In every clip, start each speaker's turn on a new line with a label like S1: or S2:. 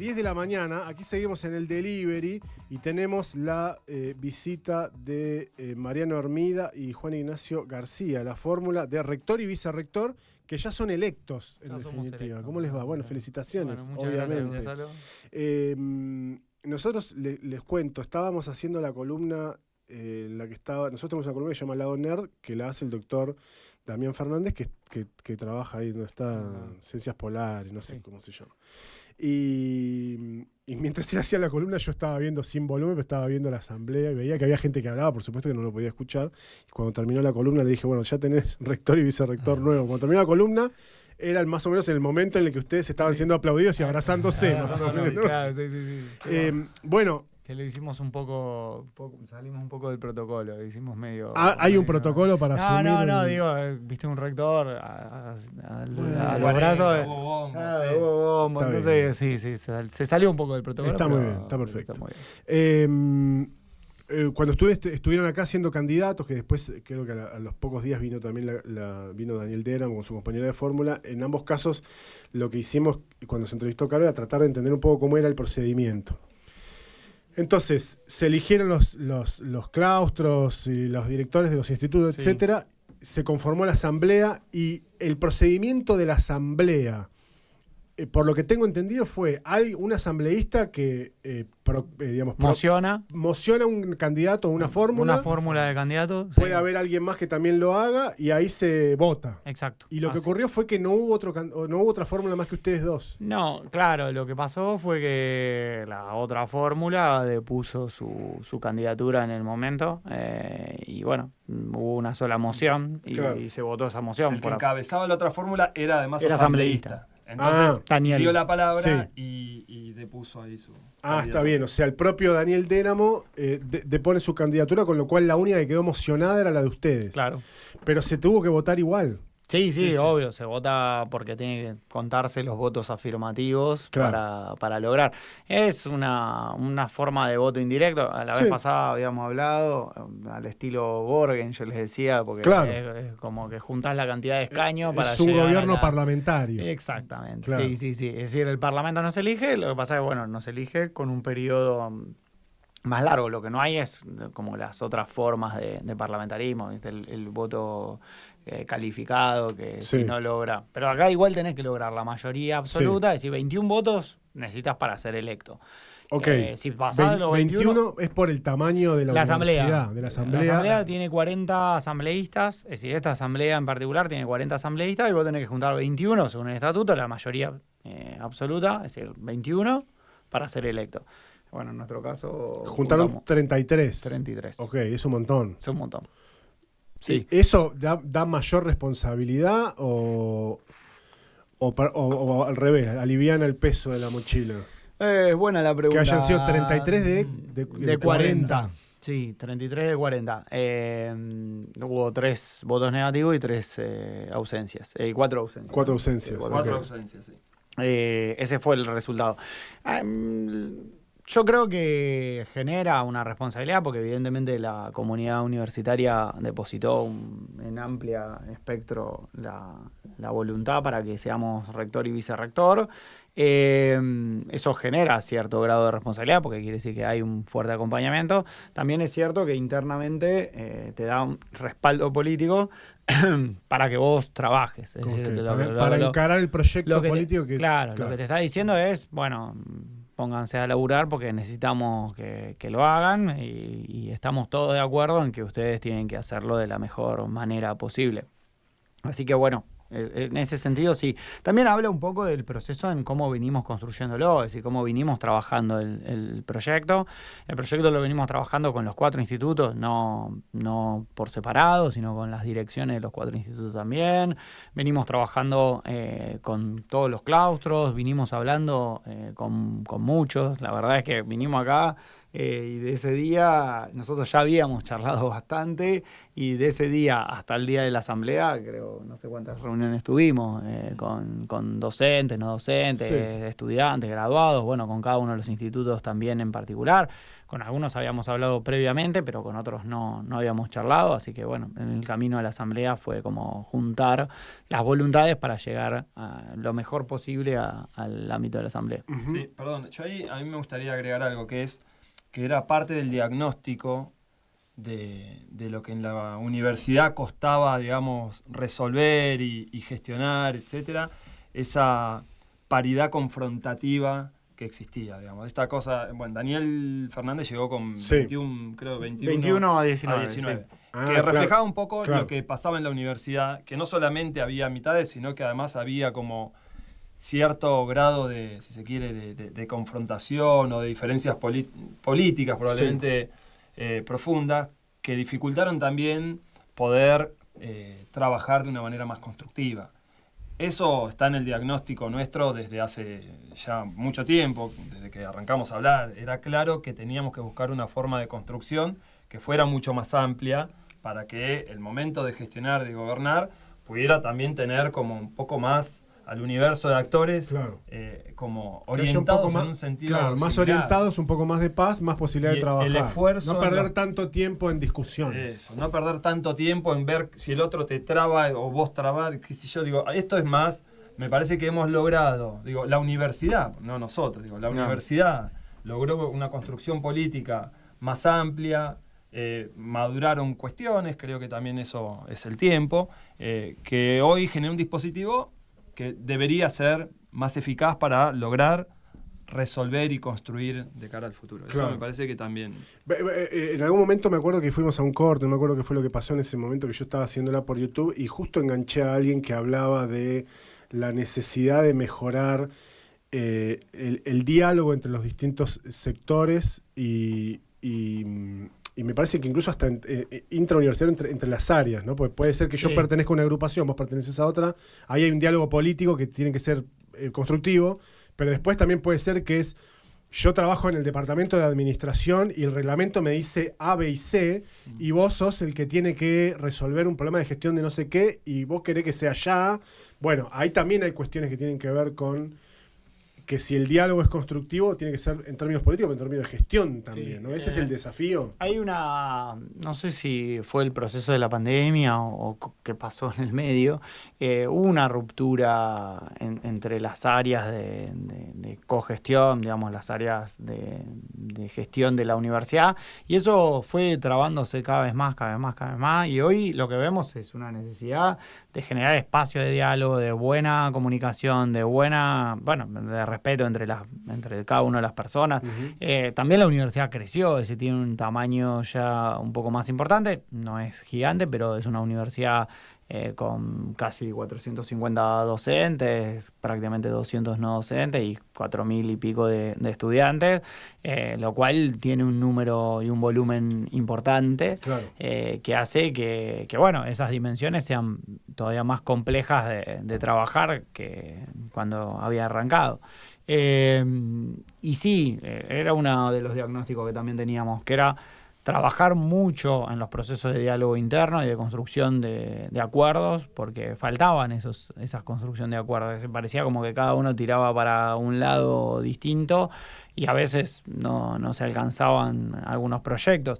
S1: 10 de la mañana, aquí seguimos en el delivery y tenemos la visita de Mariano Hermida y Juan Ignacio García, la fórmula de rector y vicerrector, que ya son electos en definitiva. Electos. ¿Cómo les va? Bueno, felicitaciones,
S2: muchas
S1: obviamente.
S2: Gracias,
S1: nosotros les cuento, estábamos haciendo la columna en la que estaba, nosotros tenemos una columna que se llama Lado Nerd, que la hace el doctor Damián Fernández, que trabaja ahí donde está Ciencias Polares, no sé cómo se llama. Y mientras él hacía la columna, yo estaba viendo sin volumen, pero estaba viendo la asamblea y veía que había gente que hablaba, por supuesto que no lo podía escuchar. Y cuando terminó la columna le dije, bueno, ya tenés rector y vicerrector nuevo. Cuando terminó la columna, era más o menos en el momento en el que ustedes estaban siendo aplaudidos y abrazándose, más o menos.
S2: Claro, sí.
S1: Bueno.
S2: Que lo hicimos un poco, salimos un poco del protocolo, hicimos medio...
S1: ¿Hay un protocolo para asumir?
S2: No, digo, viste un rector a los brazos... Hubo bombo, entonces sí, se salió un poco del protocolo.
S1: Está muy bien, está perfecto. Está muy bien. Cuando estuvieron acá siendo candidatos, que después creo que a los pocos días vino también vino Daniel Deram con su compañera de fórmula, en ambos casos lo que hicimos cuando se entrevistó Caro era tratar de entender un poco cómo era el procedimiento. Entonces, se eligieron los claustros y los directores de los institutos, etcétera. Se conformó la asamblea y el procedimiento de la asamblea, por lo que tengo entendido, fue un asambleísta que mociona un candidato o una fórmula.
S2: Una fórmula de candidato.
S1: Puede haber alguien más que también lo haga y ahí se vota.
S2: Exacto.
S1: Y lo que ocurrió fue que no hubo otra fórmula más que ustedes dos.
S2: No, claro, lo que pasó fue que la otra fórmula depuso su candidatura en el momento y bueno, hubo una sola moción y se votó esa moción.
S3: El que encabezaba la otra fórmula era además
S2: asambleísta.
S3: Entonces
S2: Daniel
S3: dio la palabra y depuso ahí su candidatura.
S1: Está bien, o sea, el propio Daniel Déramo depone su candidatura, con lo cual la única que quedó mocionada era la de ustedes.
S2: Claro.
S1: Pero se tuvo que votar igual.
S2: Sí, obvio, se vota porque tiene que contarse los votos afirmativos para lograr. Es una forma de voto indirecto. A la vez pasada habíamos hablado al estilo Borgen, yo les decía, porque es como que juntás la cantidad de escaños para llegar.
S1: Es un gobierno parlamentario.
S2: Exactamente,
S1: claro.
S2: Sí. Es decir, el Parlamento no se elige, lo que pasa es que, no se elige con un periodo más largo. Lo que no hay es como las otras formas de parlamentarismo, ¿viste? El voto calificado, que si no logra... Pero acá igual tenés que lograr la mayoría absoluta, es decir, 21 votos necesitas para ser electo.
S1: Ok.
S2: Si pasás los
S1: 21 es por el tamaño de la
S2: asamblea.
S1: De la asamblea.
S2: La asamblea tiene 40 asambleístas, es decir, esta asamblea en particular tiene 40 asambleístas y vos tenés que juntar 21 según el estatuto, la mayoría absoluta, es decir, 21 para ser electo. Bueno, en nuestro caso...
S1: Juntaron 33.
S2: 33.
S1: Ok, es un montón.
S2: Es un montón. Sí.
S1: ¿Eso da mayor responsabilidad o al revés, aliviana el peso de la mochila?
S2: Es buena la pregunta.
S1: Que hayan sido 33 de
S2: 40. Sí, 33 de 40. Hubo 3 votos negativos y 3 ausencias. 4 ausencias.
S1: 4 ausencias.
S3: 4 ausencias, sí.
S2: Ese fue el resultado. Yo creo que genera una responsabilidad porque evidentemente la comunidad universitaria depositó en amplia espectro la voluntad para que seamos rector y vicerrector. Eso genera cierto grado de responsabilidad porque quiere decir que hay un fuerte acompañamiento. También es cierto que internamente te da un respaldo político para que vos trabajes. Es decir,
S1: para encarar el proyecto político
S2: Claro, lo que te está diciendo es, bueno, pónganse a laburar porque necesitamos que lo hagan y estamos todos de acuerdo en que ustedes tienen que hacerlo de la mejor manera posible. Así que bueno, en ese sentido sí. También habla un poco del proceso en cómo venimos construyéndolo, es decir, cómo vinimos trabajando el proyecto. El proyecto lo venimos trabajando con los 4 institutos, no por separado, sino con las direcciones de los 4 institutos también. Venimos trabajando con todos los claustros, vinimos hablando con muchos. La verdad es que vinimos acá y de ese día nosotros ya habíamos charlado bastante, y de ese día hasta el día de la asamblea, creo, no sé cuántas reuniones tuvimos, con docentes, no docentes,
S1: Sí.
S2: estudiantes, graduados, bueno, con cada uno de los institutos también en particular. Con algunos habíamos hablado previamente, pero con otros no habíamos charlado, así que bueno, en el camino a la asamblea fue como juntar las voluntades para llegar a lo mejor posible al ámbito de la asamblea.
S1: Ujú.
S3: Sí, perdón, a mí me gustaría agregar algo que era parte del diagnóstico de lo que en la universidad costaba, digamos, resolver y gestionar, etcétera, esa paridad confrontativa que existía, digamos. Esta cosa, bueno, Daniel Fernández llegó con
S1: Sí.
S2: 21 a 19.
S3: Sí.
S1: Ah,
S3: Que
S1: claro,
S3: reflejaba un poco
S1: claro.
S3: lo que pasaba en la universidad, que no solamente había mitades, sino que además había como cierto grado de, si se quiere, de confrontación o de diferencias políticas probablemente profundas, que dificultaron también poder trabajar de una manera más constructiva. Eso está en el diagnóstico nuestro desde hace ya mucho tiempo, desde que arrancamos a hablar. Era claro que teníamos que buscar una forma de construcción que fuera mucho más amplia para que el momento de gestionar, de gobernar, pudiera también tener como un poco más al universo de actores,
S1: Claro.
S3: como
S1: Que haya
S3: orientados
S1: un poco
S3: en un sentido
S1: claro, más
S3: similar.
S1: orientados, un poco más de paz, más posibilidad
S3: Y
S1: de trabajar.
S3: el esfuerzo
S1: no perder
S3: no-
S1: tanto tiempo en discusiones.
S3: Eso, no perder tanto tiempo en ver si el otro te traba o vos trabar, qué sé yo, digo, esto es más, me parece que hemos logrado, digo, la universidad, no nosotros, digo, la universidad logró una construcción política más amplia, maduraron cuestiones, creo que también eso es el tiempo, que hoy genera un dispositivo que debería ser más eficaz para lograr resolver y construir de cara al futuro. Eso
S1: Claro.
S3: me parece que también...
S1: En algún momento me acuerdo que fuimos a un corte, no me acuerdo qué fue lo que pasó en ese momento que yo estaba haciéndola por YouTube y justo enganché a alguien que hablaba de la necesidad de mejorar el diálogo entre los distintos sectores y me parece que incluso hasta intrauniversitario entre las áreas, ¿no? Porque puede ser que yo
S2: Sí.
S1: pertenezca a una agrupación, vos perteneces a otra, ahí hay un diálogo político que tiene que ser constructivo, pero después también puede ser que yo trabajo en el departamento de administración y el reglamento me dice A, B y C, y vos sos el que tiene que resolver un problema de gestión de no sé qué, y vos querés que sea ya. Bueno, ahí también hay cuestiones que tienen que ver con que si el diálogo es constructivo, tiene que ser en términos políticos, pero en términos de gestión también,
S2: Sí,
S1: ¿no? Ese es el desafío.
S2: Hay no sé si fue el proceso de la pandemia o qué pasó en el medio, hubo una ruptura entre las áreas de cogestión, digamos, las áreas de gestión de la universidad, y eso fue trabándose cada vez más, y hoy lo que vemos es una necesidad de generar espacio de diálogo, de buena comunicación, de respeto entre cada una de las personas.
S1: Uh-huh.
S2: También la universidad creció, tiene un tamaño ya un poco más importante, no es gigante, pero es una universidad con casi 450 docentes, prácticamente 200 no docentes y 4.000 y pico de estudiantes, lo cual tiene un número y un volumen importante,
S1: Claro.
S2: que hace que bueno, esas dimensiones sean todavía más complejas de trabajar que cuando había arrancado. Y sí, era uno de los diagnósticos que también teníamos, que era trabajar mucho en los procesos de diálogo interno y de construcción de acuerdos, porque faltaban esas construcción de acuerdos. Parecía como que cada uno tiraba para un lado distinto y a veces no se alcanzaban algunos proyectos.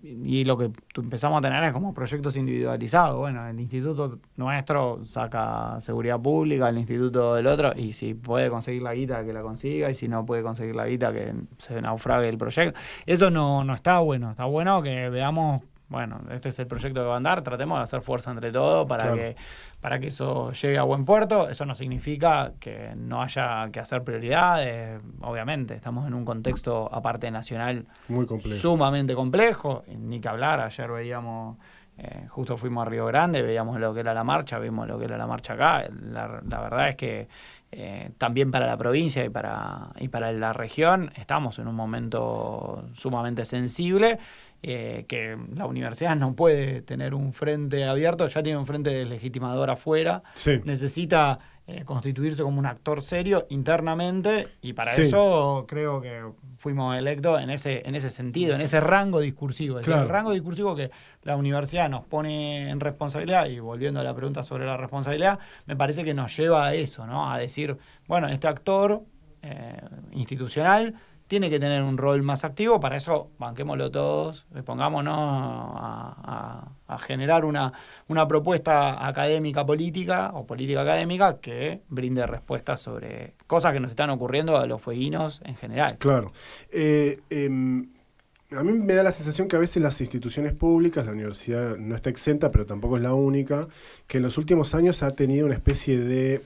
S2: Y lo que empezamos a tener es como proyectos individualizados. Bueno, el instituto nuestro saca seguridad pública, el instituto del otro, y si puede conseguir la guita, que la consiga, y si no puede conseguir la guita, que se naufrague el proyecto. Eso no está bueno. Está bueno que veamos, bueno, este es el proyecto que va a andar, tratemos de hacer fuerza entre todos para que eso llegue a buen puerto. Eso no significa que no haya que hacer prioridades, obviamente, estamos en un contexto aparte nacional
S1: Muy complejo.
S2: sumamente complejo, ni que hablar. Ayer veíamos, justo fuimos a Río Grande, veíamos lo que era la marcha, vimos lo que era la marcha acá. La verdad es que también para la provincia y para la región estamos en un momento sumamente sensible que la universidad no puede tener un frente abierto, ya tiene un frente legitimador afuera,
S1: Sí.
S2: necesita constituirse como un actor serio internamente, y para
S1: Sí.
S2: eso creo que fuimos electos en ese sentido, en ese rango discursivo. Es decir,
S1: Claro.
S2: el rango discursivo que la universidad nos pone en responsabilidad, y volviendo a la pregunta sobre la responsabilidad, me parece que nos lleva a eso, ¿no? A decir, bueno, este actor institucional tiene que tener un rol más activo. Para eso banquémoslo todos, pongámonos a generar una propuesta académica política o política académica que brinde respuestas sobre cosas que nos están ocurriendo a los fueguinos en general.
S1: Claro. A mí me da la sensación que a veces las instituciones públicas, la universidad no está exenta, pero tampoco es la única, que en los últimos años ha tenido una especie de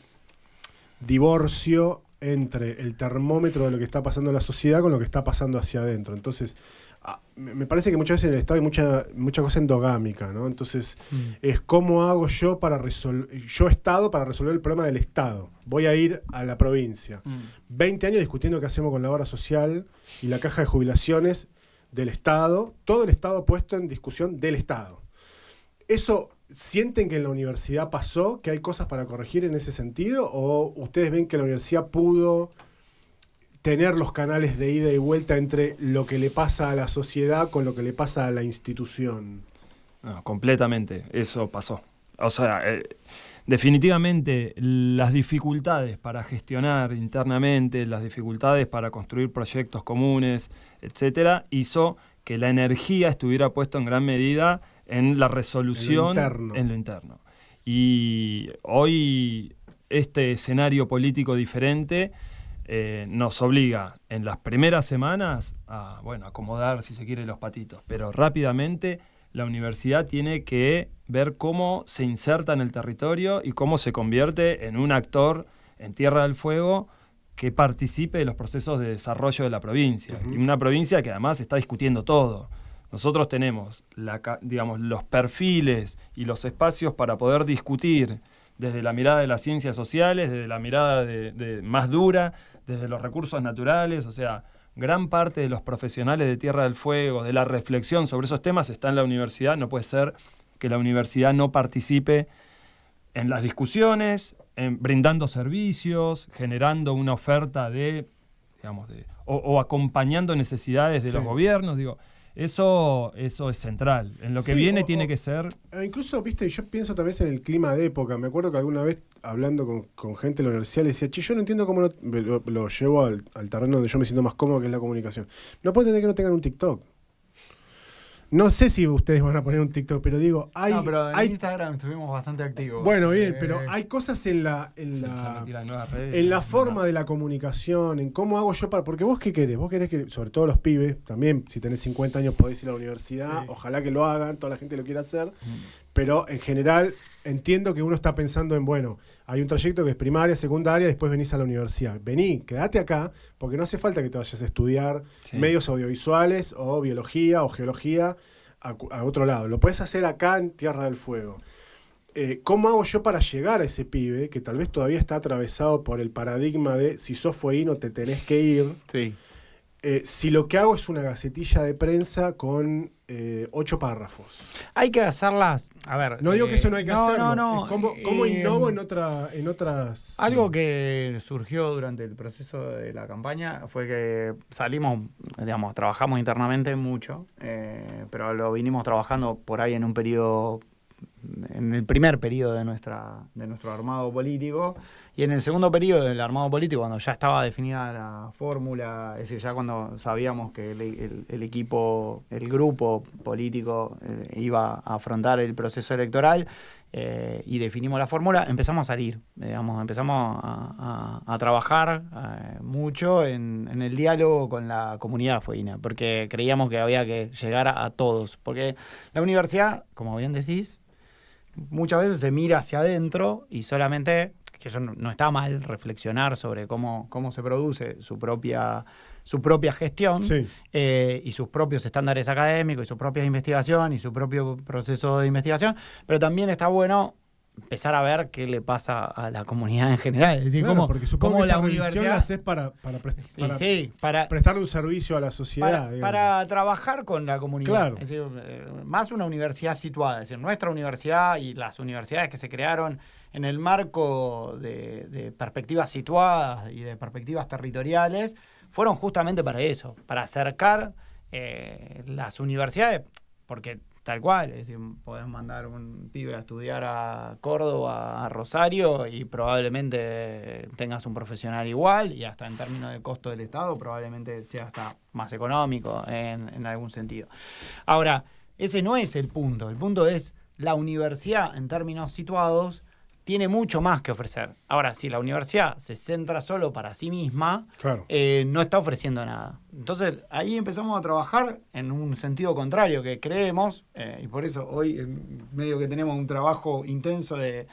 S1: divorcio entre el termómetro de lo que está pasando en la sociedad con lo que está pasando hacia adentro. Entonces, me parece que muchas veces en el Estado hay mucha cosa endogámica, ¿no? Entonces, es cómo hago yo Estado, para resolver el problema del Estado. Voy a ir a la provincia. 20 años discutiendo qué hacemos con la obra social y la caja de jubilaciones del Estado, todo el Estado puesto en discusión del Estado. ¿Eso sienten que en la universidad pasó, que hay cosas para corregir en ese sentido? ¿O ustedes ven que la universidad pudo tener los canales de ida y vuelta entre lo que le pasa a la sociedad con lo que le pasa a la institución?
S3: No, completamente, eso pasó. O sea, definitivamente las dificultades para gestionar internamente, las dificultades para construir proyectos comunes, etcétera, hizo que la energía estuviera puesta en gran medida en la resolución en lo interno. Y hoy este escenario político diferente nos obliga en las primeras semanas a acomodar, si se quiere, los patitos, pero rápidamente la universidad tiene que ver cómo se inserta en el territorio y cómo se convierte en un actor en Tierra del Fuego que participe de los procesos de desarrollo de la provincia. Y una provincia que además está discutiendo todo. Nosotros tenemos los perfiles y los espacios para poder discutir desde la mirada de las ciencias sociales, desde la mirada de más dura, desde los recursos naturales. O sea, gran parte de los profesionales de Tierra del Fuego, de la reflexión sobre esos temas, está en la universidad. No puede ser que la universidad no participe en las discusiones, brindando servicios, generando una oferta o acompañando necesidades de los gobiernos. Eso es central. En lo que viene tiene que ser...
S1: Incluso, viste, yo pienso también en el clima de época. Me acuerdo que alguna vez, hablando con gente de la universidad, le decía, yo no entiendo cómo lo llevo al terreno donde yo me siento más cómodo, que es la comunicación. No puedo entender que no tengan un TikTok. No sé si ustedes van a poner un TikTok, pero digo,
S2: pero en Instagram estuvimos bastante activos.
S1: Bueno, bien, pero hay cosas en la forma de la comunicación, en cómo hago yo para... Porque vos, ¿qué querés? Vos querés que, sobre todo los pibes, también, si tenés 50 años podés ir a la universidad, ojalá que lo hagan, toda la gente lo quiera hacer, pero en general entiendo que uno está pensando en, hay un trayecto que es primaria, secundaria, después venís a la universidad. Vení, quedate acá, porque no hace falta que te vayas a estudiar medios audiovisuales o biología o geología a otro lado. Lo puedes hacer acá en Tierra del Fuego. ¿Cómo hago yo para llegar a ese pibe que tal vez todavía está atravesado por el paradigma de si sos fueguino te tenés que ir?
S2: Sí.
S1: Si lo que hago es una gacetilla de prensa con 8 párrafos.
S2: Hay que hacerlas, a ver...
S1: No digo que eso no hay que hacerlo.
S2: No.
S1: ¿Cómo innovo en otras...?
S2: Algo que surgió durante el proceso de la campaña fue que salimos, trabajamos internamente mucho, pero lo vinimos trabajando por ahí en un periodo... en el primer periodo de nuestro armado político, y en el segundo periodo del armado político, cuando ya estaba definida la fórmula, es decir, ya cuando sabíamos que el equipo, el grupo político iba a afrontar el proceso electoral, y definimos la fórmula, empezamos a salir, empezamos a trabajar mucho en el diálogo con la comunidad fueguina, porque creíamos que había que llegar a todos, porque la universidad, como bien decís, muchas veces se mira hacia adentro y solamente, que eso no está mal, reflexionar sobre cómo se produce su propia gestión, y sus propios estándares académicos y sus propias investigaciones y su propio proceso de investigación, pero también está bueno empezar a ver qué le pasa a la comunidad en general. Es decir,
S1: Claro, porque supongo que
S2: la
S1: esa revisión
S2: universidad
S1: la haces para prestarle un servicio a la sociedad.
S2: para trabajar con la comunidad.
S1: Claro.
S2: Es decir, más una universidad situada. Es decir, nuestra universidad y las universidades que se crearon en el marco de perspectivas situadas y de perspectivas territoriales fueron justamente para eso, para acercar las universidades, porque tal cual, es decir, podés mandar un pibe a estudiar a Córdoba, a Rosario, y probablemente tengas un profesional igual, y hasta en términos de costo del Estado probablemente sea hasta más económico en algún sentido. Ahora, ese no es el punto es la universidad en términos situados tiene mucho más que ofrecer. Ahora, si la universidad se centra solo para sí misma,
S1: claro,
S2: no está ofreciendo nada. Entonces, ahí empezamos a trabajar en un sentido contrario, que creemos, y por eso hoy medio que tenemos un trabajo intenso de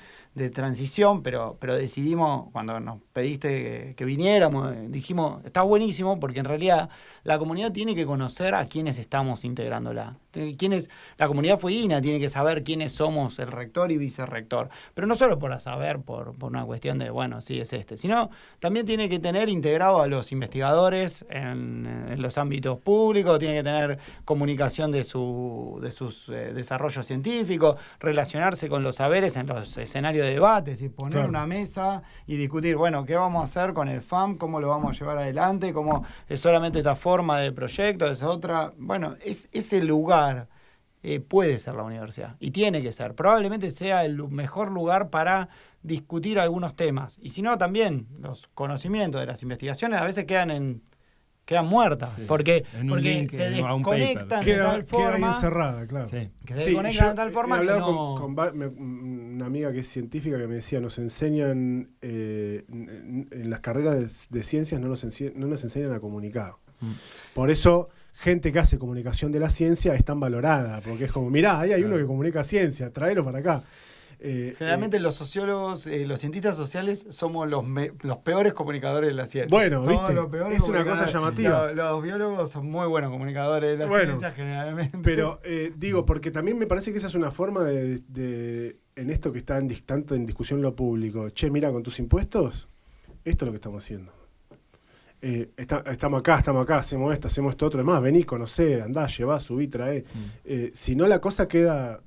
S2: transición, pero decidimos, cuando nos pediste que viniéramos, dijimos, está buenísimo, porque en realidad la comunidad tiene que conocer a quiénes estamos integrándola. La comunidad fueguina tiene que saber quiénes somos el rector y vicerrector, pero no solo por saber, por una cuestión de, bueno, sí es sino también tiene que tener integrado a los investigadores en los ámbitos públicos, tiene que tener comunicación de sus desarrollos científicos, relacionarse con los saberes en los escenarios de debates y poner una mesa y discutir, bueno, ¿qué vamos a hacer con el FAM? ¿Cómo lo vamos a llevar adelante? ¿Cómo es solamente esta forma de proyecto? ¿Es otra? Bueno, ese lugar puede ser la universidad y tiene que ser. Probablemente sea el mejor lugar para discutir algunos temas. Y si no, también los conocimientos de las investigaciones a veces quedan muertas, porque se desconectan de tal forma.
S1: Queda ahí encerrada, claro.
S2: Sí. Que se desconectan de tal forma que no...
S1: con una amiga que es científica que me decía, nos enseñan, en las carreras de ciencias no nos enseñan a comunicar. Por eso, gente que hace comunicación de la ciencia es tan valorada, porque es como, mirá, ahí hay uno que comunica ciencia, tráelo para acá.
S2: Generalmente los sociólogos, los cientistas sociales somos los peores comunicadores de la ciencia.
S1: Bueno, somos ¿viste? Es una cosa llamativa.
S2: Los biólogos son muy buenos comunicadores de la ciencia generalmente.
S1: Pero digo, porque también me parece que esa es una forma de en esto que está tanto en discusión lo público. Che, mira, con tus impuestos, esto es lo que estamos haciendo. Estamos acá, hacemos esto otro, demás, vení, conocé, andá, llevá, subí, traé. Si no, la cosa queda...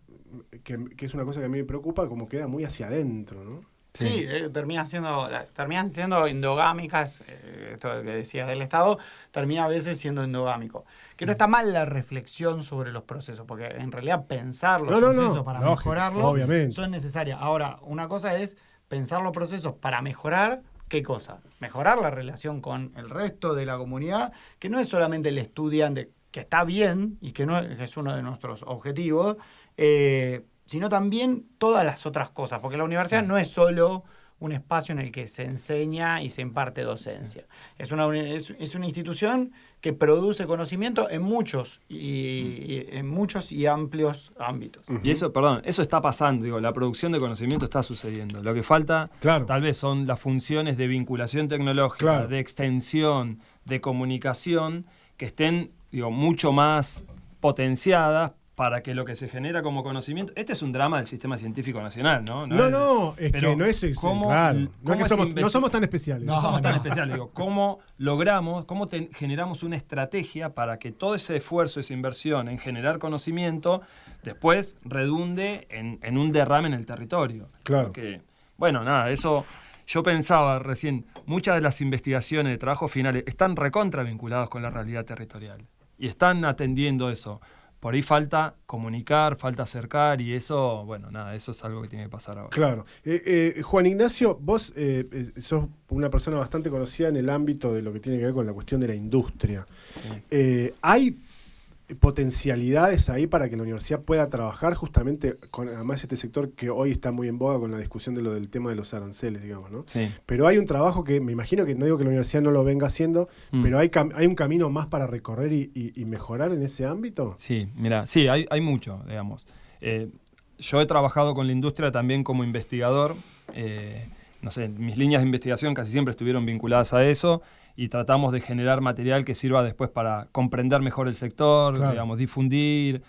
S1: Que es una cosa que a mí me preocupa, como queda muy hacia adentro, ¿no?
S2: Sí, terminan siendo endogámicas, esto que decías del Estado, termina a veces siendo endogámico. Que no está mal la reflexión sobre los procesos, porque en realidad pensar los procesos para mejorarlos obviamente son necesarias. Ahora, una cosa es pensar los procesos para mejorar, ¿qué cosa? Mejorar la relación con el resto de la comunidad, que no es solamente el estudiante, que está bien y que no es uno de nuestros objetivos, sino también todas las otras cosas, porque la universidad no es solo un espacio en el que se enseña y se imparte docencia. Es una institución que produce conocimiento en muchos y amplios ámbitos.
S3: Y eso está pasando, la producción de conocimiento está sucediendo. Lo que falta tal vez son las funciones de vinculación tecnológica, de extensión, de comunicación, que estén mucho más potenciadas para que lo que se genera como conocimiento... Este es un drama del sistema científico nacional, ¿no?
S1: Es que no es eso, claro. No somos tan especiales.
S3: No somos tan especiales. ¿Cómo generamos una estrategia para que todo ese esfuerzo, esa inversión en generar conocimiento, después redunde en un derrame en el territorio?
S1: Claro.
S3: Porque, eso... Yo pensaba recién, muchas de las investigaciones de trabajos finales están recontra vinculadas con la realidad territorial y están atendiendo eso. Por ahí falta comunicar, falta acercar y eso, eso es algo que tiene que pasar ahora.
S1: Claro. Juan Ignacio, vos sos una persona bastante conocida en el ámbito de lo que tiene que ver con la cuestión de la industria. Sí. ¿Hay potencialidades ahí para que la universidad pueda trabajar justamente con, además, este sector que hoy está muy en boga con la discusión de lo del tema de los aranceles, digamos, ¿no?
S3: Sí.
S1: Pero hay un trabajo que me imagino que no digo que la universidad no lo venga haciendo, pero hay un camino más para recorrer y mejorar en ese ámbito.
S3: Sí, mira, sí, hay mucho, digamos. Yo he trabajado con la industria también como investigador. Mis líneas de investigación casi siempre estuvieron vinculadas a eso. Y tratamos de generar material que sirva después para comprender mejor el sector, difundir,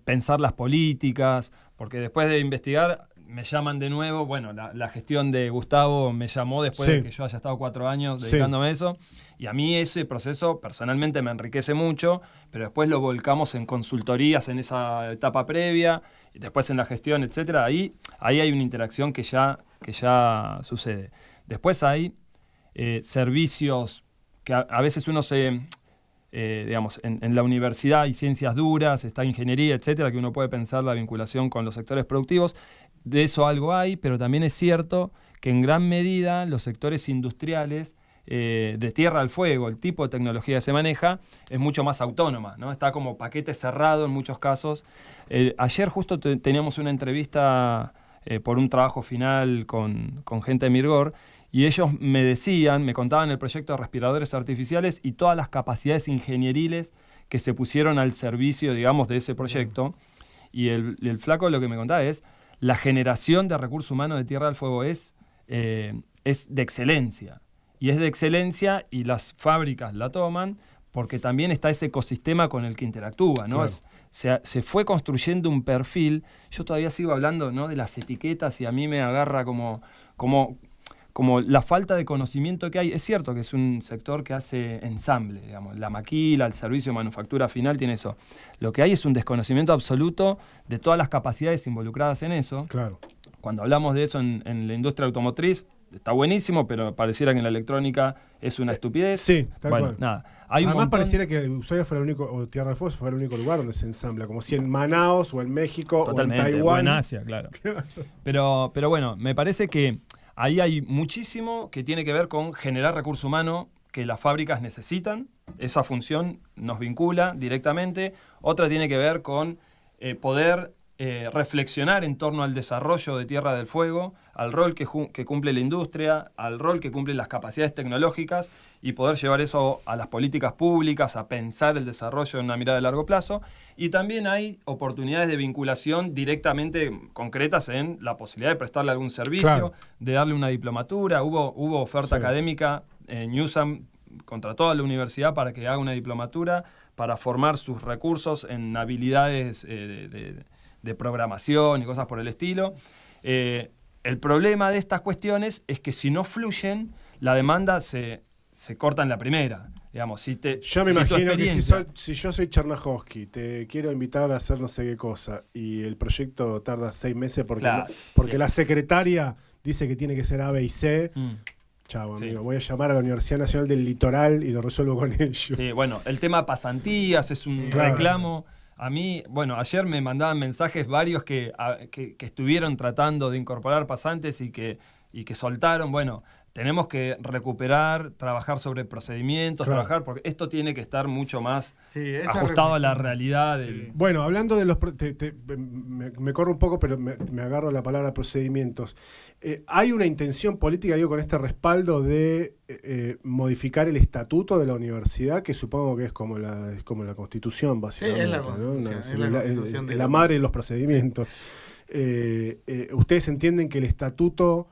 S3: pensar las políticas, porque después de investigar me llaman de nuevo. Bueno, la gestión de Gustavo me llamó después de que yo haya estado 4 años dedicándome a eso. Y a mí ese proceso personalmente me enriquece mucho, pero después lo volcamos en consultorías en esa etapa previa, y después en la gestión, etcétera. Ahí hay una interacción que ya sucede. Después hay servicios que a veces uno digamos, en la universidad hay ciencias duras, está ingeniería, etcétera, que uno puede pensar la vinculación con los sectores productivos. De eso algo hay, pero también es cierto que en gran medida los sectores industriales de tierra al fuego, el tipo de tecnología que se maneja, es mucho más autónoma, ¿no? Está como paquete cerrado en muchos casos. Ayer justo teníamos una entrevista por un trabajo final con gente de Mirgor, y ellos me contaban el proyecto de respiradores artificiales y todas las capacidades ingenieriles que se pusieron al servicio, digamos, de ese proyecto. Y el flaco lo que me contaba es, la generación de recursos humanos de Tierra del Fuego es de excelencia. Y es de excelencia y las fábricas la toman porque también está ese ecosistema con el que interactúa, ¿no? Claro. Se fue construyendo un perfil. Yo todavía sigo hablando, ¿no?, de las etiquetas y a mí me agarra como la falta de conocimiento que hay. Es cierto que es un sector que hace ensamble, digamos, la maquila, el servicio de manufactura final tiene eso. Lo que hay es un desconocimiento absoluto de todas las capacidades involucradas en eso.
S1: Claro.
S3: Cuando hablamos de eso en la industria automotriz, está buenísimo, pero pareciera que en la electrónica es una estupidez.
S1: Sí, tal cual.
S3: Nada.
S1: Además pareciera que Ushuaia fuera el único, o Tierra del Fuego fuera el único lugar donde se ensambla, como si en Manaos o en México
S3: totalmente,
S1: o en Taiwán.
S3: O en Asia, claro. Pero bueno, me parece que ahí hay muchísimo que tiene que ver con generar recurso humano que las fábricas necesitan. Esa función nos vincula directamente. Otra tiene que ver con poder reflexionar en torno al desarrollo de Tierra del Fuego, al rol que cumple la industria, al rol que cumplen las capacidades tecnológicas y poder llevar eso a las políticas públicas, a pensar el desarrollo en una mirada de largo plazo. Y también hay oportunidades de vinculación directamente concretas en la posibilidad de prestarle algún servicio, claro, de darle una diplomatura. Hubo oferta académica, Newsam contrató a la universidad para que haga una diplomatura para formar sus recursos en habilidades de programación y cosas por el estilo. El problema de estas cuestiones es que si no fluyen, la demanda se corta en la primera. Digamos,
S1: yo me imagino que si yo soy Chernahovsky, te quiero invitar a hacer no sé qué cosa, y el proyecto tarda 6 meses porque la secretaria dice que tiene que ser A, B y C. Chau, amigo, voy a llamar a la Universidad Nacional del Litoral y lo resuelvo con ellos.
S3: Sí, bueno, el tema pasantías es un reclamo. A mí, bueno, ayer me mandaban mensajes varios que estuvieron tratando de incorporar pasantes y que soltaron. Bueno, tenemos que recuperar, trabajar sobre procedimientos, porque esto tiene que estar mucho más ajustado a la realidad.
S1: Bueno, hablando de los... me corro un poco, pero me agarro la palabra procedimientos. ¿Hay una intención política, digo, con este respaldo de modificar el estatuto de la universidad, que supongo que es como la Constitución, básicamente?
S2: Sí, es la Constitución.
S1: ¿no?
S2: Es la Constitución
S1: la madre de los procedimientos. Sí. ¿Ustedes entienden que el estatuto...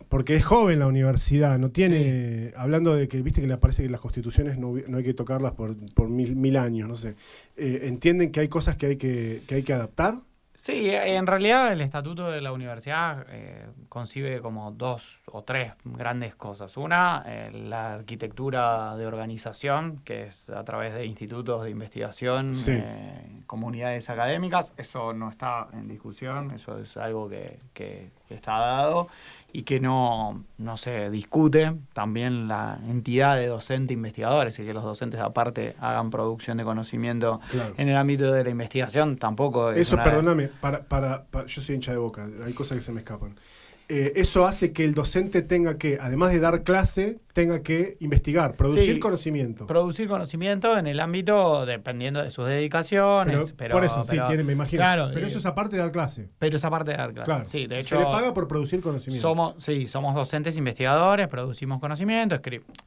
S1: Porque es joven la universidad, no tiene... Hablando de que, viste que le parece que las constituciones no hay que tocarlas por mil años, no sé. ¿Entienden que hay cosas que hay que adaptar?
S2: Sí, en realidad el estatuto de la universidad concibe como 2 o 3 grandes cosas. Una, la arquitectura de organización, que es a través de institutos de investigación, comunidades académicas. Eso no está en discusión, eso es algo que está dado y que no se discute. También la entidad de docente investigadores, y que los docentes aparte hagan producción de conocimiento en el ámbito de la investigación, tampoco es
S1: eso, perdóname, yo soy hincha de Boca, hay cosas que se me escapan. Eso hace que el docente tenga que, además de dar clase, tenga que investigar, producir conocimiento.
S2: Producir conocimiento en el ámbito, dependiendo de sus dedicaciones.
S1: Por eso, me imagino. Claro, pero eso es aparte de dar clase.
S2: Pero es aparte de dar clase.
S1: Claro.
S2: Sí, de hecho,
S1: se le paga por producir conocimiento.
S2: Somos docentes investigadores, producimos conocimiento,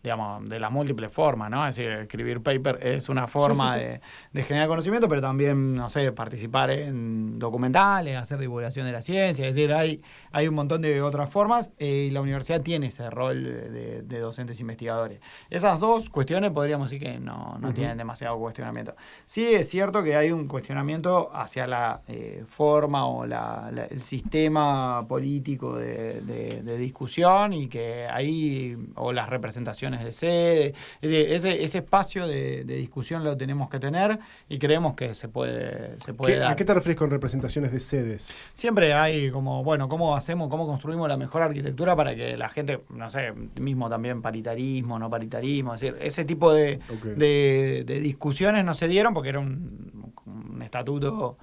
S2: digamos, de las múltiples formas, ¿no? Es decir, escribir paper es una forma de generar conocimiento, pero también, no sé, participar en documentales, hacer divulgación de la ciencia. Es decir, hay un montón de de otras formas, y la universidad tiene ese rol de docentes investigadores. Esas dos cuestiones podríamos decir que no tienen demasiado cuestionamiento. Sí es cierto que hay un cuestionamiento hacia la forma o el sistema político de discusión, y que ahí, o las representaciones de sede, ese espacio de discusión lo tenemos que tener, y creemos que se puede dar.
S1: ¿A qué te refieres con representaciones de sedes?
S2: Siempre hay como, bueno, cómo construimos la mejor arquitectura para que la gente, no sé, mismo también paritarismo, no paritarismo, es decir, ese tipo de discusiones no se dieron porque era un estatuto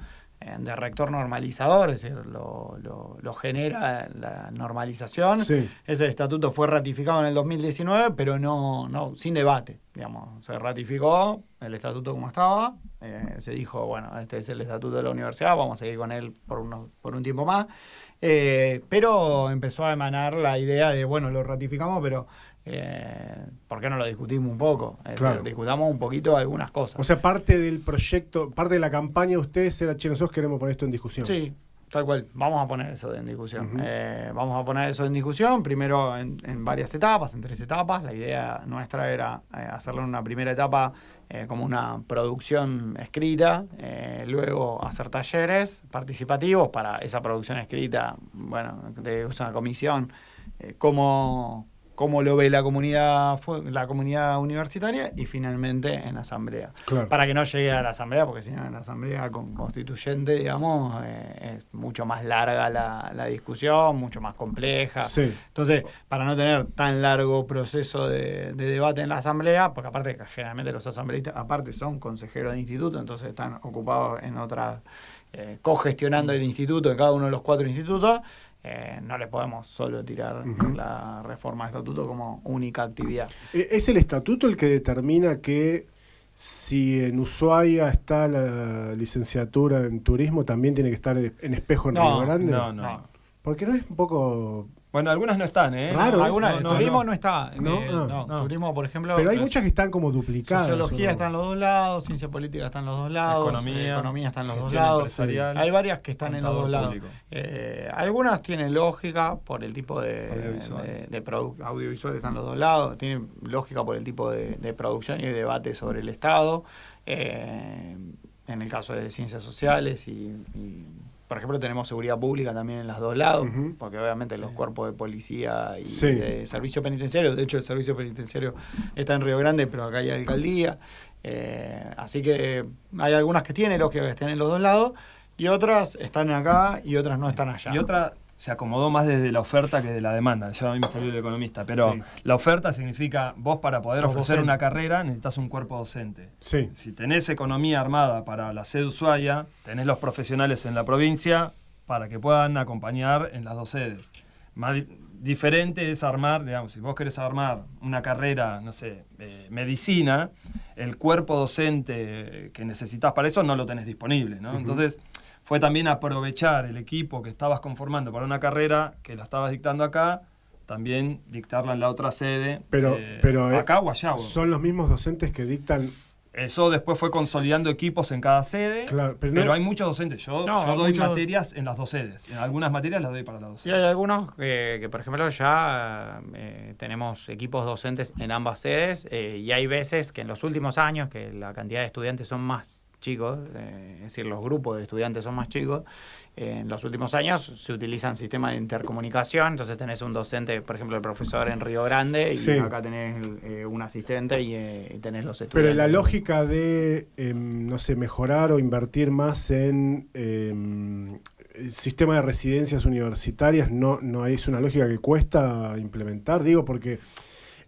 S2: de rector normalizador, es decir, lo genera la normalización.
S1: Sí.
S2: Ese estatuto fue ratificado en el 2019, pero no sin debate, digamos. Se ratificó el estatuto como estaba, se dijo, bueno, este es el estatuto de la universidad, vamos a seguir con él por un tiempo más, pero empezó a emanar la idea de, bueno, lo ratificamos, pero ¿por qué no lo discutimos un poco?
S1: Claro.
S2: Discutamos un poquito algunas cosas.
S1: O sea, parte del proyecto, parte de la campaña de ustedes era, che, nosotros queremos poner esto en discusión.
S2: Sí, tal cual. Vamos a poner eso en discusión.
S1: Uh-huh.
S2: Vamos a poner eso en discusión, primero en varias etapas, en 3 etapas. La idea nuestra era hacerlo en una primera etapa como una producción escrita, luego hacer talleres participativos para esa producción escrita. Bueno, es una comisión, cómo lo ve la comunidad universitaria, y finalmente en asamblea.
S1: Claro.
S2: Para que no llegue a la asamblea, porque si no, en la asamblea constituyente, digamos, es mucho más larga la discusión, mucho más compleja.
S1: Sí.
S2: Entonces, para no tener tan largo proceso de debate en la asamblea, porque aparte generalmente los asambleístas aparte son consejeros de instituto, entonces están ocupados en otras, cogestionando el instituto, en cada uno de los 4 institutos. No le podemos solo tirar la reforma de estatuto como única actividad.
S1: ¿Es el estatuto el que determina que si en Ushuaia está la licenciatura en turismo, también tiene que estar en Espejo en Río Grande?
S3: No.
S1: Porque no es un poco...
S3: Bueno, algunas no están, ¿eh?
S1: Raro.
S2: Turismo no está.
S1: No.
S2: Turismo, por ejemplo...
S1: Pero hay muchas que están como duplicadas.
S2: Sociología está en los 2 lados, ciencia política está en los 2 lados, economía está en los 2 lados. Hay varias que están en los 2 lados. Algunas tienen lógica por el tipo de audiovisual, están en los 2 lados. Tienen lógica por el tipo de producción y de debate sobre el Estado. En el caso de ciencias sociales y por ejemplo, tenemos seguridad pública también en los 2 lados, porque obviamente los cuerpos de policía y de servicio penitenciario, de hecho el servicio penitenciario está en Río Grande, pero acá hay alcaldía, así que hay algunas que tienen lógica que estén en los 2 lados, y otras están acá y otras no están allá.
S3: Y otra se acomodó más desde la oferta que de la demanda. Ya a mí me salió el economista, pero la oferta significa, vos para poder ofrecer una carrera necesitas un cuerpo docente.
S1: Sí.
S3: Si tenés economía armada para la sede Ushuaia, tenés los profesionales en la provincia para que puedan acompañar en las 2 sedes. Más diferente es armar, digamos, si vos querés armar una carrera, no sé, medicina, el cuerpo docente que necesitas para eso no lo tenés disponible, ¿no? Entonces, fue también aprovechar el equipo que estabas conformando para una carrera que la estabas dictando acá, también dictarla en la otra sede,
S1: pero
S3: acá o allá.
S1: ¿Son los mismos docentes que dictan?
S3: Eso después fue consolidando equipos en cada sede,
S1: claro,
S3: pero hay muchos docentes. Yo doy materias en las 2 sedes. En algunas materias las doy para las 2 sedes.
S2: Y hay algunos que por ejemplo, ya tenemos equipos docentes en ambas sedes, y hay veces que en los últimos años, que la cantidad de estudiantes son más chicos, es decir, los grupos de estudiantes son más chicos, en los últimos años se utilizan sistemas de intercomunicación, entonces tenés un docente, por ejemplo, el profesor en Río Grande, y acá tenés un asistente y tenés los estudiantes.
S1: Pero la lógica de, no sé, mejorar o invertir más en el sistema de residencias universitarias, no es una lógica que cuesta implementar, digo, porque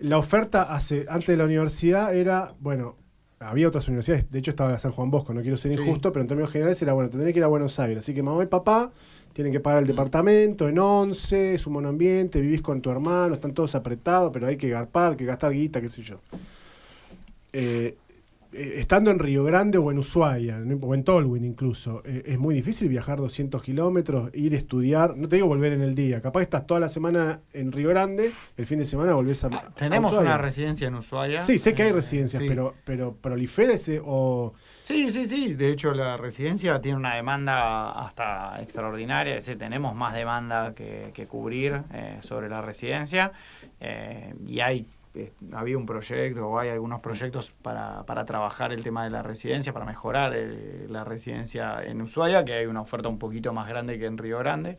S1: la oferta antes de la universidad era, bueno, había otras universidades, de hecho estaba la San Juan Bosco, no quiero ser injusto, pero en términos generales era, bueno, tendré que ir a Buenos Aires, así que mamá y papá tienen que pagar el departamento en 11, es un monoambiente, vivís con tu hermano, están todos apretados, pero hay que garpar, que gastar guita, qué sé yo. estando en Río Grande o en Ushuaia, ¿no? O en Tolwyn incluso, es muy difícil viajar 200 kilómetros, ir a estudiar, no te digo volver en el día, capaz estás toda la semana en Río Grande, el fin de semana volvés
S2: tenemos
S1: a
S2: una residencia en Ushuaia.
S1: Sí, sé que hay residencias,
S2: sí.
S1: pero prolifera ese o...
S2: Sí. De hecho, la residencia tiene una demanda hasta extraordinaria. Es decir, tenemos más demanda que cubrir sobre la residencia. Y había un proyecto, o hay algunos proyectos para trabajar el tema de la residencia, para mejorar la residencia en Ushuaia, que hay una oferta un poquito más grande que en Río Grande.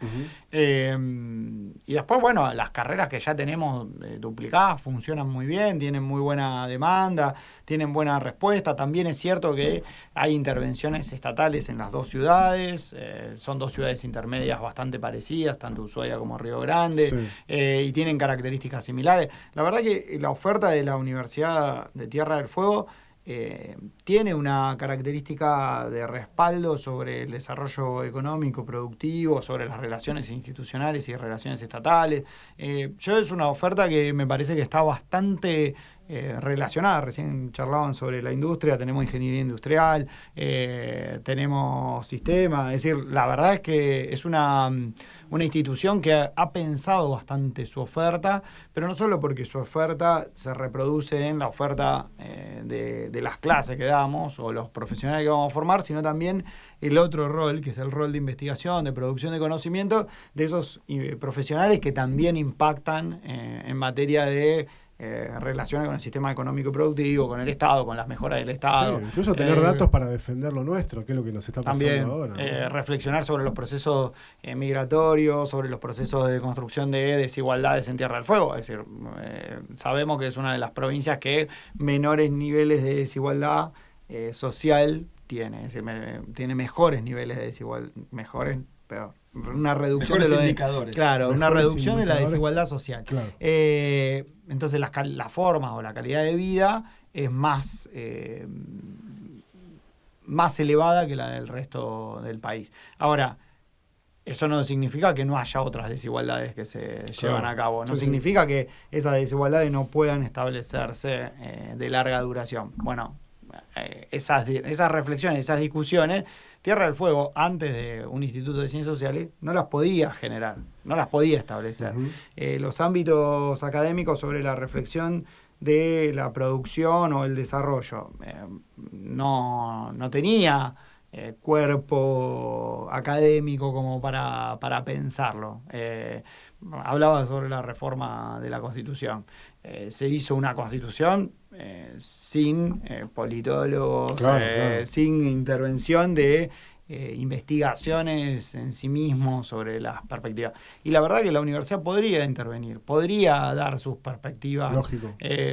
S2: Y después, bueno, las carreras que ya tenemos duplicadas funcionan muy bien, tienen muy buena demanda, tienen buena respuesta. También es cierto que hay intervenciones estatales en las dos ciudades, son dos ciudades intermedias bastante parecidas, tanto Ushuaia como Río Grande, y tienen características similares. La verdad que la oferta de la Universidad de Tierra del Fuego tiene una característica de respaldo sobre el desarrollo económico, productivo, sobre las relaciones institucionales y relaciones estatales. Es una oferta que me parece que está bastante relacionada. Recién charlaban sobre la industria, tenemos ingeniería industrial, tenemos sistemas. Es decir, la verdad es que es una institución que ha pensado bastante su oferta, pero no solo porque su oferta se reproduce en la oferta de las clases que damos o los profesionales que vamos a formar, sino también el otro rol, que es el rol de investigación, de producción de conocimiento, de esos profesionales que también impactan en materia de relaciones con el sistema económico y productivo, con el Estado, con las mejoras del Estado.
S1: Sí, incluso tener datos para defender lo nuestro, que es lo que nos está pasando
S2: también,
S1: ahora, ¿no?
S2: Reflexionar sobre los procesos migratorios, sobre los procesos de construcción de desigualdades en Tierra del Fuego. Es decir, sabemos que es una de las provincias que menores niveles de desigualdad social tiene. Es decir, tiene mejores niveles de desigualdad, pero una reducción
S3: mejores
S2: de los
S3: indicadores.
S2: Claro, una
S1: Mejores
S2: reducción de la
S1: indicadores.
S2: desigualdad social.
S1: Claro.
S2: Entonces la forma o la calidad de vida es más elevada que la del resto del país. Ahora, eso no significa que no haya otras desigualdades que se llevan a cabo. No significa que esas desigualdades no puedan establecerse de larga duración. Bueno, esas reflexiones, esas discusiones, Tierra del Fuego, antes de un instituto de ciencias sociales, no las podía generar, no las podía establecer. Los ámbitos académicos sobre la reflexión de la producción o el desarrollo no tenía cuerpo académico como para pensarlo. Hablaba sobre la reforma de la Constitución. Se hizo una Constitución sin politólogos,
S1: claro.
S2: sin intervención de investigaciones en sí mismos sobre las perspectivas. Y la verdad que la universidad podría intervenir, podría dar sus perspectivas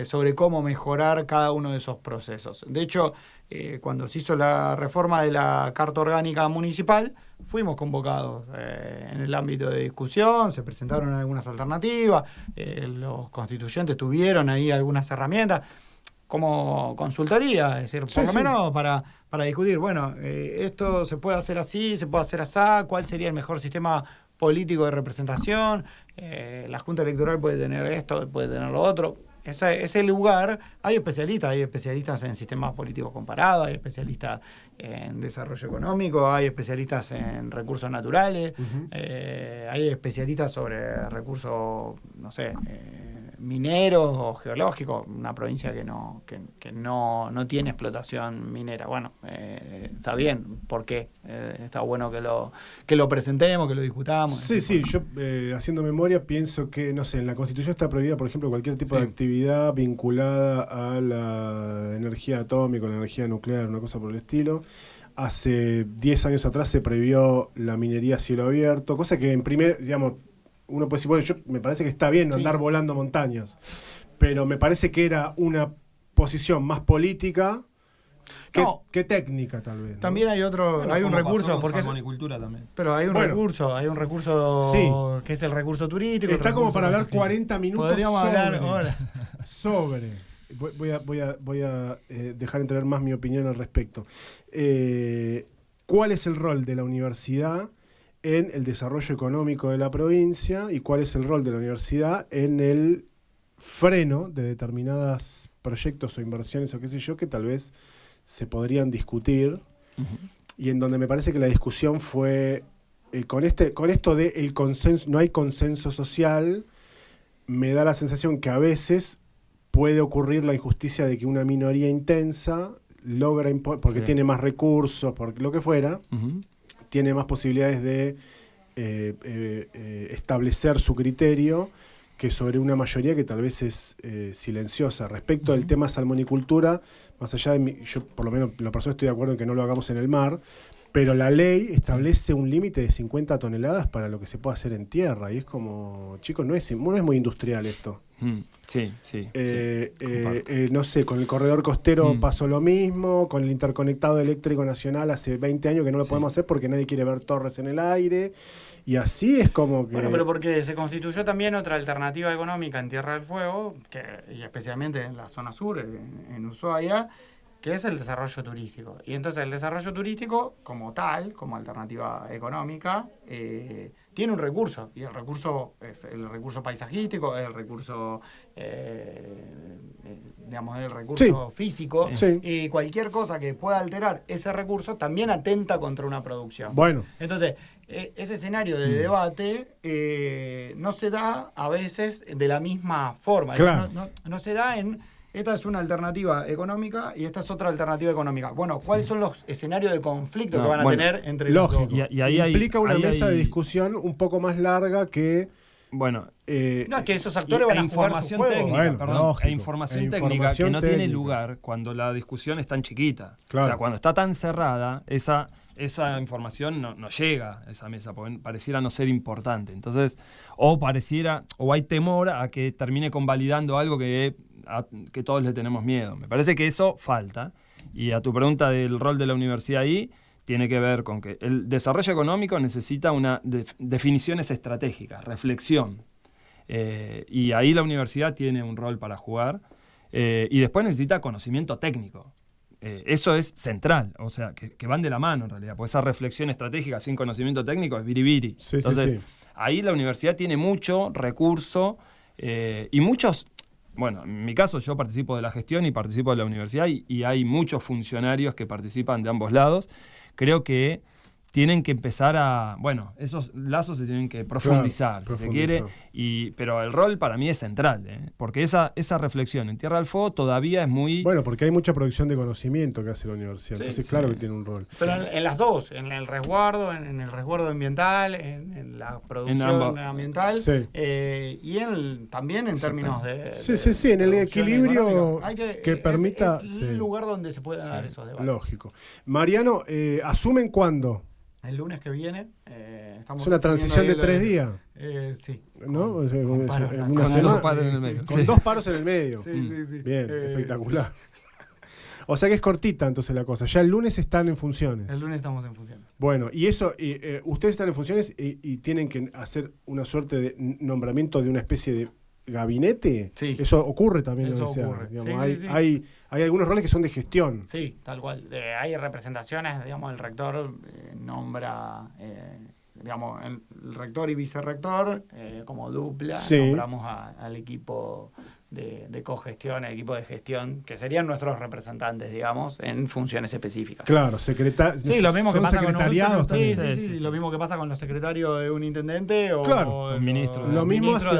S2: sobre cómo mejorar cada uno de esos procesos. De hecho, cuando se hizo la reforma de la Carta Orgánica Municipal, fuimos convocados en el ámbito de discusión, se presentaron algunas alternativas, los constituyentes tuvieron ahí algunas herramientas como consultoría, es decir, por lo menos para discutir, bueno, esto se puede hacer así, se puede hacer así, cuál sería el mejor sistema político de representación, la Junta Electoral puede tener esto, puede tener lo otro. Ese lugar, hay especialistas en sistemas políticos comparados, hay especialistas en desarrollo económico, hay especialistas en recursos naturales, hay especialistas sobre recursos, no sé, mineros o geológicos, una provincia que no tiene explotación minera. Bueno, está bien, ¿por qué? Está bueno que lo presentemos, que lo discutamos.
S1: Sí, yo haciendo memoria pienso que, no sé, en la Constitución está prohibida, por ejemplo, cualquier tipo de actividad vinculada a la energía atómica, la energía nuclear, una cosa por el estilo. Hace 10 años atrás se prohibió la minería a cielo abierto, cosa que digamos, uno puede decir, bueno, me parece que está bien andar volando montañas, pero me parece que era una posición más política que técnica, tal vez, ¿no?
S2: También hay un recurso, porque
S3: también.
S2: Pero hay un recurso que es el recurso turístico.
S1: Está como para hablar 40 minutos.
S2: Podríamos hablar ahora
S1: sobre. Voy a dejar entrever más mi opinión al respecto. ¿Cuál es el rol de la universidad en el desarrollo económico de la provincia y cuál es el rol de la universidad en el freno de determinados proyectos o inversiones o qué sé yo que tal vez se podrían discutir, y en donde me parece que la discusión fue, con esto de el consenso, no hay consenso social, me da la sensación que a veces puede ocurrir la injusticia de que una minoría intensa logra, porque tiene más recursos, por lo que fuera, tiene más posibilidades de establecer su criterio que sobre una mayoría que tal vez es silenciosa. Respecto al tema salmonicultura, más allá de yo por lo menos la persona estoy de acuerdo en que no lo hagamos en el mar, pero la ley establece un límite de 50 toneladas para lo que se puede hacer en tierra, y es como, chicos, no es muy industrial esto.
S3: Sí.
S1: No sé, con el corredor costero pasó lo mismo, con el interconectado eléctrico nacional hace 20 años que no lo podemos hacer porque nadie quiere ver torres en el aire, y así es como que...
S2: Bueno, pero porque se constituyó también otra alternativa económica en Tierra del Fuego, y especialmente en la zona sur, en Ushuaia, que es el desarrollo turístico. Y entonces el desarrollo turístico, como tal, como alternativa económica, tiene un recurso, y el recurso es el recurso paisajístico, es el recurso, digamos, el recurso físico, y cualquier cosa que pueda alterar ese recurso también atenta contra una producción.
S1: Bueno.
S2: Entonces, ese escenario de debate no se da a veces de la misma forma.
S1: Claro.
S2: No se da en... Esta es una alternativa económica y esta es otra alternativa económica. Bueno, ¿cuáles son los escenarios de conflicto que van a tener entre los dos?
S1: Y ahí implica una mesa de discusión un poco más larga que...
S3: Bueno,
S2: no, que esos actores van a jugar su juego.
S3: Información técnica que no tiene lugar cuando la discusión es tan chiquita.
S1: Claro.
S3: O sea, cuando está tan cerrada, esa información no llega a esa mesa, porque pareciera no ser importante. Entonces, o hay temor a que termine convalidando algo que todos le tenemos miedo. Me parece que eso falta. Y a tu pregunta del rol de la universidad ahí, tiene que ver con que el desarrollo económico necesita definiciones estratégicas, reflexión. Y ahí la universidad tiene un rol para jugar. Y después necesita conocimiento técnico. Eso es central, o sea, que van de la mano en realidad, porque esa reflexión estratégica sin conocimiento técnico es biribiri. Entonces, ahí la universidad tiene mucho recurso y muchos... Bueno, en mi caso yo participo de la gestión y participo de la universidad y hay muchos funcionarios que participan de ambos lados. Creo que tienen que empezar esos lazos se tienen que profundizar, se quiere, pero el rol para mí es central, porque esa reflexión en Tierra del Fuego todavía es muy...
S1: Bueno, porque hay mucha producción de conocimiento que hace la universidad, entonces claro que tiene un rol.
S2: Pero en las dos, en el resguardo, en el resguardo ambiental, en la producción ambiental, y también en términos de...
S1: Sí, en el equilibrio que permita...
S2: Es el lugar donde se pueden dar esos debates.
S1: Lógico. Mariano, ¿asumen cuándo?
S2: El lunes que viene.
S1: Es una transición de 3 días.
S2: Sí.
S1: ¿No?
S3: Con
S1: 2 paros en el medio. Con 2 paros en el medio.
S2: Sí.
S1: Bien, espectacular. O sea que es cortita entonces la cosa. Ya el lunes están en funciones.
S2: El lunes estamos en funciones.
S1: Bueno, y eso, ustedes están en funciones y tienen que hacer una suerte de nombramiento de una especie de gabinete.
S2: Sí.
S1: Eso ocurre también.
S2: Eso
S1: ocurre. Digamos,
S2: sí.
S1: hay algunos roles que son de gestión.
S2: Sí, tal cual. Hay representaciones, digamos, el rector nombra, digamos, el rector y vicerrector como dupla. Nombramos al equipo de cogestión, el equipo de gestión, que serían nuestros representantes, digamos, en funciones específicas.
S1: Claro,
S2: Sí, lo mismo que pasa con lo mismo que pasa con los secretarios de un intendente o
S1: un
S2: ministro.
S1: Lo mismo hacia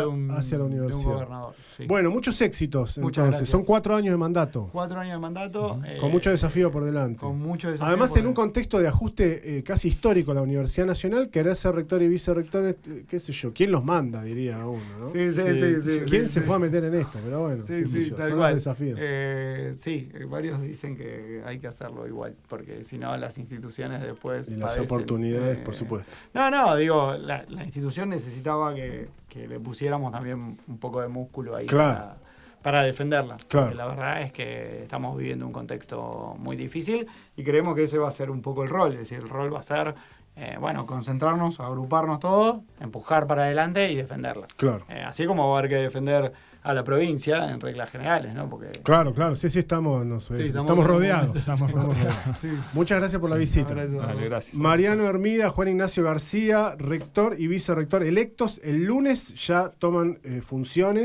S1: la universidad.
S2: De un gobernador. Sí.
S1: Bueno, muchos éxitos.
S2: Muchas gracias.
S1: Son 4 años de mandato.
S2: 4 años de mandato.
S1: Con mucho desafío por delante.
S2: Con mucho desafío.
S1: Además, en un contexto de ajuste casi histórico a la Universidad Nacional, querer ser rector y vicerrector, qué sé yo, ¿quién los manda? Diría uno, ¿no?
S2: Sí.
S1: ¿Quién se fue a meter en esto? Pero bueno,
S2: tal
S1: son
S2: cual.
S1: los desafíos.
S2: Varios dicen que hay que hacerlo igual, porque si no las instituciones después
S1: y las oportunidades, por supuesto.
S2: No, digo, la institución necesitaba que le pusiéramos también un poco de músculo ahí para defenderla.
S1: Claro.
S2: La verdad es que estamos viviendo un contexto muy difícil y creemos que ese va a ser un poco el rol, es decir, el rol va a ser concentrarnos, agruparnos todos, empujar para adelante y defenderla.
S1: Claro.
S2: Así como va a haber que defender a la provincia en reglas generales, ¿no? Porque
S1: claro, sí, estamos rodeados. Estamos rodeados.
S2: Sí.
S1: Muchas gracias por la visita.
S3: Gracias.
S1: Mariano Hermida, Juan Ignacio García, rector y vicerrector electos. El lunes ya toman funciones.